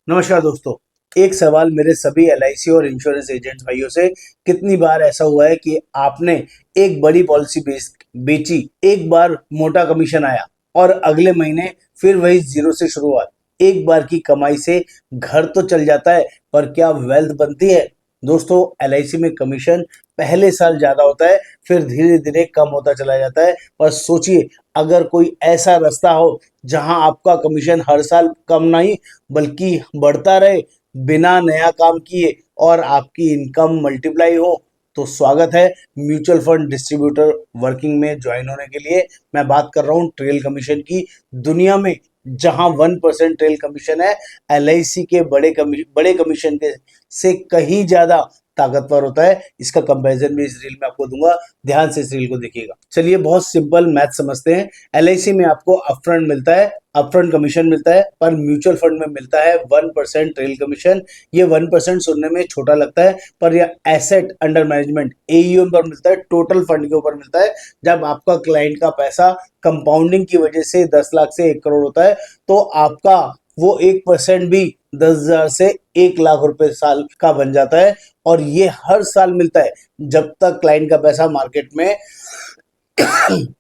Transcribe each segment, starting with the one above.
नमस्कार दोस्तों। एक सवाल मेरे सभी एलआईसी और इंश्योरेंस एजेंट्स भाइयों से, कितनी बार ऐसा हुआ है कि आपने एक बड़ी पॉलिसी बेची, एक बार मोटा कमीशन आया और अगले महीने फिर वही जीरो से शुरुआत। एक बार की कमाई से घर तो चल जाता है, पर क्या वेल्थ बनती है? दोस्तों, एलआईसी में कमीशन पहले साल ज्यादा होता है, फिर धीरे धीरे कम होता चला जाता है। पर सोचिए, अगर कोई ऐसा रास्ता हो जहां आपका कमीशन हर साल कम नहीं बल्कि बढ़ता रहे, बिना नया काम किए, और आपकी इनकम मल्टीप्लाई हो, तो स्वागत है म्यूचुअल फंड डिस्ट्रीब्यूटर वर्किंग में ज्वाइन होने के लिए। मैं बात कर रहा हूं ट्रेल कमीशन की। दुनिया में जहां 1% ट्रेल कमीशन है, एलआईसी के बड़े कमीशन के से कहीं ज्यादा ताकतवर होता है। इसका कंपैरिजन भी इस रील में आपको दूंगा, ध्यान से इस रील को देखिएगा। चलिए, बहुत सिंपल मैथ समझते हैं। एलआईसी में आपको अपफ्रंट मिलता है, अपफ्रंट कमीशन मिलता है, पर म्यूचुअल फंड में मिलता है 1% ट्रेल कमीशन। ये 1% सुनने में छोटा लगता है, पर यह एसेट अंडर मैनेजमेंट एईएम पर मिलता है, टोटल फंड के ऊपर मिलता है। जब आपका क्लाइंट का पैसा कंपाउंडिंग की वजह से 10 लाख से 1 करोड़ होता है, तो आपका वो 1% भी 10,000 से 1 लाख रुपए साल का बन जाता है। और ये हर साल मिलता है। जब तक क्लाइंट का पैसा मार्केट में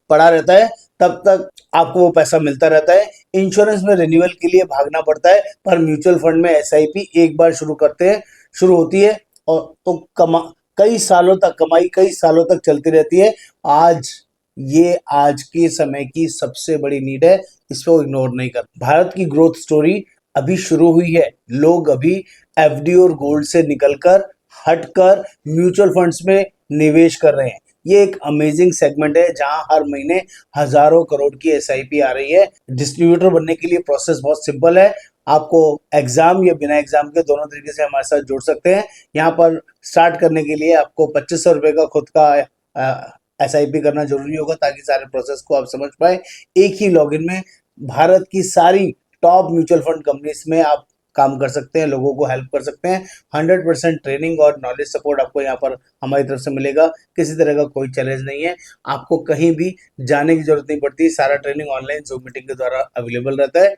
पड़ा रहता है, तब तक आपको वो पैसा मिलता रहता है। इंश्योरेंस में रिन्यूअल के लिए भागना पड़ता है, पर म्यूचुअल फंड में एसआईपी एक बार शुरू होती है, और तो कई सालों तक कमाई कई सालों तक चलती रहती है। आज के समय की सबसे बड़ी नीड है, इसको इग्नोर नहीं कर। भारत की ग्रोथ स्टोरी अभी शुरू हुई है। लोग अभी एफडी और गोल्ड से निकलकर, हटकर म्यूचुअल फंड्स में निवेश कर रहे हैं। ये एक अमेजिंग सेगमेंट है जहां हर महीने हजारों करोड़ की एसआईपी आ रही है। डिस्ट्रीब्यूटर बनने के लिए प्रोसेस बहुत सिंपल है। आपको एग्जाम या बिना एग्जाम के दोनों तरीके से हमारे साथ जुड़ सकते हैं। यहाँ पर स्टार्ट करने के लिए आपको 2500 रुपए का खुद का एसआईपी करना जरूरी होगा, ताकि सारे प्रोसेस को आप समझ पाए। एक ही लॉगिन में भारत की सारी टॉप म्यूचुअल फंड कंपनीज में आप काम कर सकते हैं, लोगों को हेल्प कर सकते हैं। 100% ट्रेनिंग और नॉलेज सपोर्ट आपको यहाँ पर हमारी तरफ से मिलेगा। किसी तरह का कोई चैलेंज नहीं है, आपको कहीं भी जाने की जरूरत नहीं पड़ती। सारा ट्रेनिंग ऑनलाइन जूम मीटिंग के द्वारा अवेलेबल रहता है।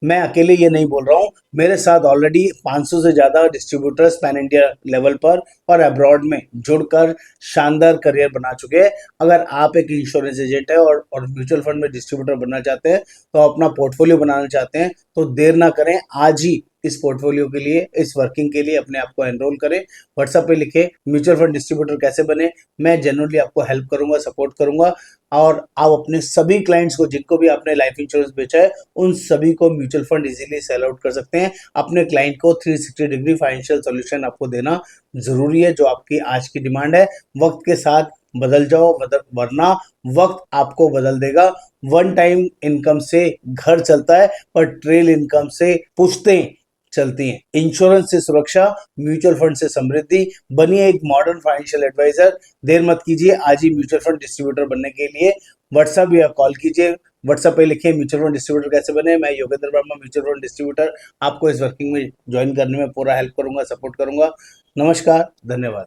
मैं अकेले ये नहीं बोल रहा हूँ, मेरे साथ ऑलरेडी 500 से ज्यादा डिस्ट्रीब्यूटर्स पैन इंडिया लेवल पर और अब्रॉड में जुड़कर शानदार करियर बना चुके हैं। अगर आप एक इंश्योरेंस एजेंट है और म्यूचुअल फंड में डिस्ट्रीब्यूटर बनना चाहते हैं, तो अपना पोर्टफोलियो बनाना चाहते हैं, तो देर ना करें, आज ही इस पोर्टफोलियो के लिए, इस वर्किंग के लिए अपने आप को एनरोल करें। व्हाट्सएप पे लिखे म्यूचुअल फंड डिस्ट्रीब्यूटर कैसे बने, मैं जनरली आपको हेल्प करूंगा, सपोर्ट करूंगा। और आप अपने सभी क्लाइंट्स को, जिनको भी आपने लाइफ इंश्योरेंस बेचा है, उन सभी को mutual fund easily sell out कर सकते हैं। अपने क्लाइंट को 360 डिग्री फाइनेंशियल सॉल्यूशन आपको देना जरूरी है, जो आपकी आज की डिमांड है। वक्त के साथ बदल जाओ, वरना वक्त आपको बदल देगा। वन टाइम इनकम से घर चलता है, पर ट्रेल इनकम से पुश्तें चलती हैं। इंश्योरेंस से सुरक्षा, म्यूचुअल फंड से समृद्धि। बनिए एक मॉडर्न फाइनेंशियल एडवाइजर। देर मत कीजिए, आज ही म्यूचुअल फंड डिस्ट्रीब्यूटर बनने के लिए व्हाट्सएप या कॉल कीजिए। व्हाट्सएप पे लिखिए म्यूचुअल फंड डिस्ट्रीब्यूटर कैसे बने। मैं Yogendra Verma, mutual fund distributor, आपको इस वर्किंग में ज्वाइन करने में पूरा हेल्प करूंगा, सपोर्ट करूंगा। नमस्कार, धन्यवाद।